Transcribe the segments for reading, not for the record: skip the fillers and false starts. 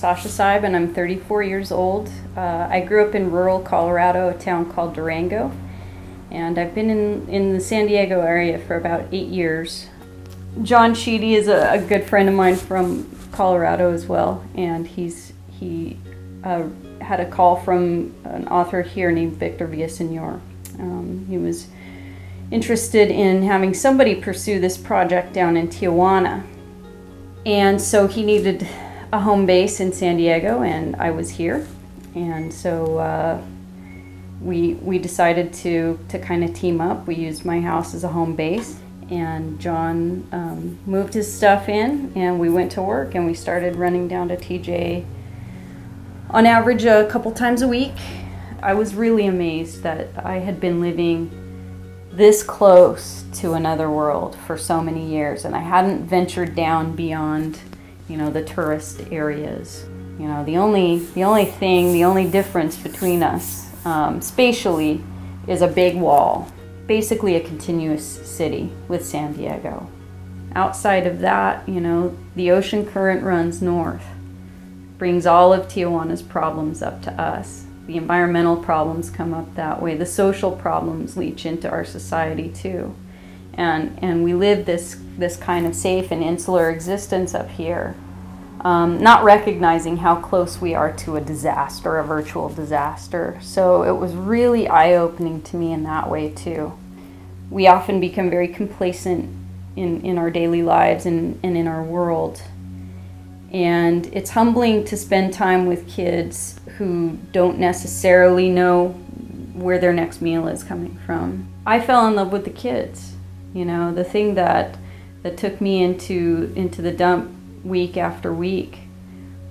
Sasha Saib, and I'm 34 years old. I grew up in rural Colorado, a town called Durango, and I've been in the San Diego area for about 8 years. John Sheedy is a good friend of mine from Colorado as well, and he had a call from an author here named Victor Villaseñor. He was interested in having somebody pursue this project down in Tijuana, and so he needed a home base in San Diego, and I was here, and so we decided to kind of team up. We used my house as a home base, and John moved his stuff in, and we went to work, and we started running down to TJ on average a couple times a week. I was really amazed that I had been living this close to another world for so many years, and I hadn't ventured down beyond, you know, the tourist areas. You know, the only difference between us spatially is a big wall, basically a continuous city with San Diego. Outside of that, you know, the ocean current runs north, brings all of Tijuana's problems up to us. The environmental problems come up that way. The social problems leach into our society too. And we live this kind of safe and insular existence up here, not recognizing how close we are to a disaster, a virtual disaster. So it was really eye-opening to me in that way too. We often become very complacent in our daily lives and in our world. And it's humbling to spend time with kids who don't necessarily know where their next meal is coming from. I fell in love with the kids. You know, the thing that took me into the dump week after week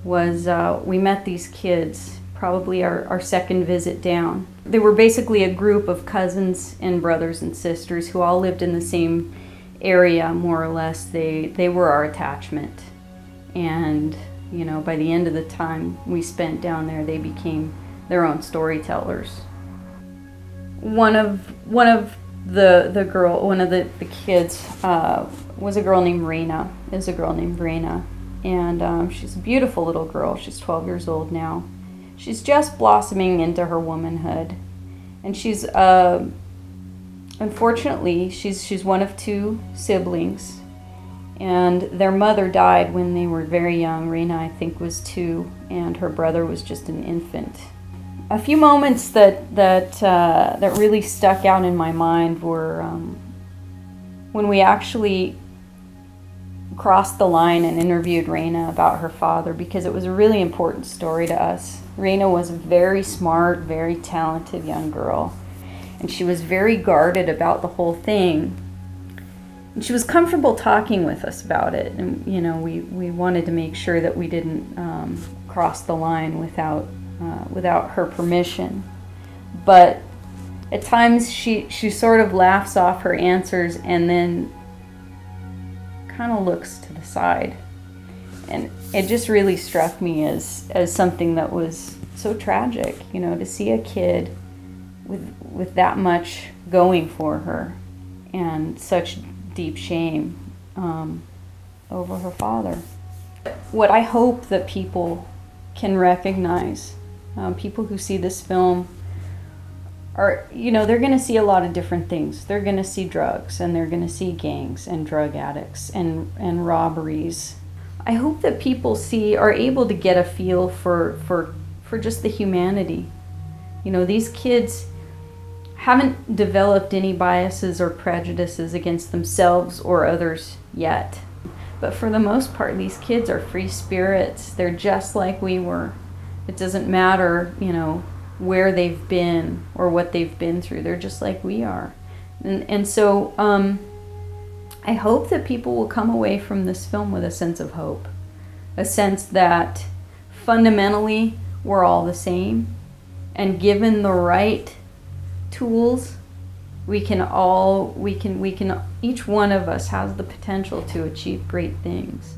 was we met these kids, probably our second visit down. They were basically a group of cousins and brothers and sisters who all lived in the same area, more or less. They were our attachment. And, you know, by the end of the time we spent down there, they became their own storytellers. One of the kids was a girl named Reina, and she's a beautiful little girl. She's 12 years old now. She's just blossoming into her womanhood, and she's unfortunately she's one of 2 siblings. And their mother died when they were very young. Reina, I think, was 2, and her brother was just an infant. A few moments that really stuck out in my mind were when we actually crossed the line and interviewed Reina about her father, because it was a really important story to us. Reina was a very smart, very talented young girl, and she was very guarded about the whole thing. And she was comfortable talking with us about it, and you know, we wanted to make sure that we didn't cross the line without her permission. But at times she sort of laughs off her answers and then kind of looks to the side, and it just really struck me as something that was so tragic, you know, to see a kid with that much going for her and such deep shame over her father. What I hope that people can recognize, people who see this film, are, you know, they're going to see a lot of different things. They're going to see drugs, and they're going to see gangs and drug addicts and robberies. I hope that people are able to get a feel for just the humanity. You know, these kids haven't developed any biases or prejudices against themselves or others yet. But for the most part, these kids are free spirits. They're just like we were. It doesn't matter, you know, where they've been or what they've been through. They're just like we are. And so I hope that people will come away from this film with a sense of hope. A sense that fundamentally we're all the same, and given the right tools, each one of us has the potential to achieve great things.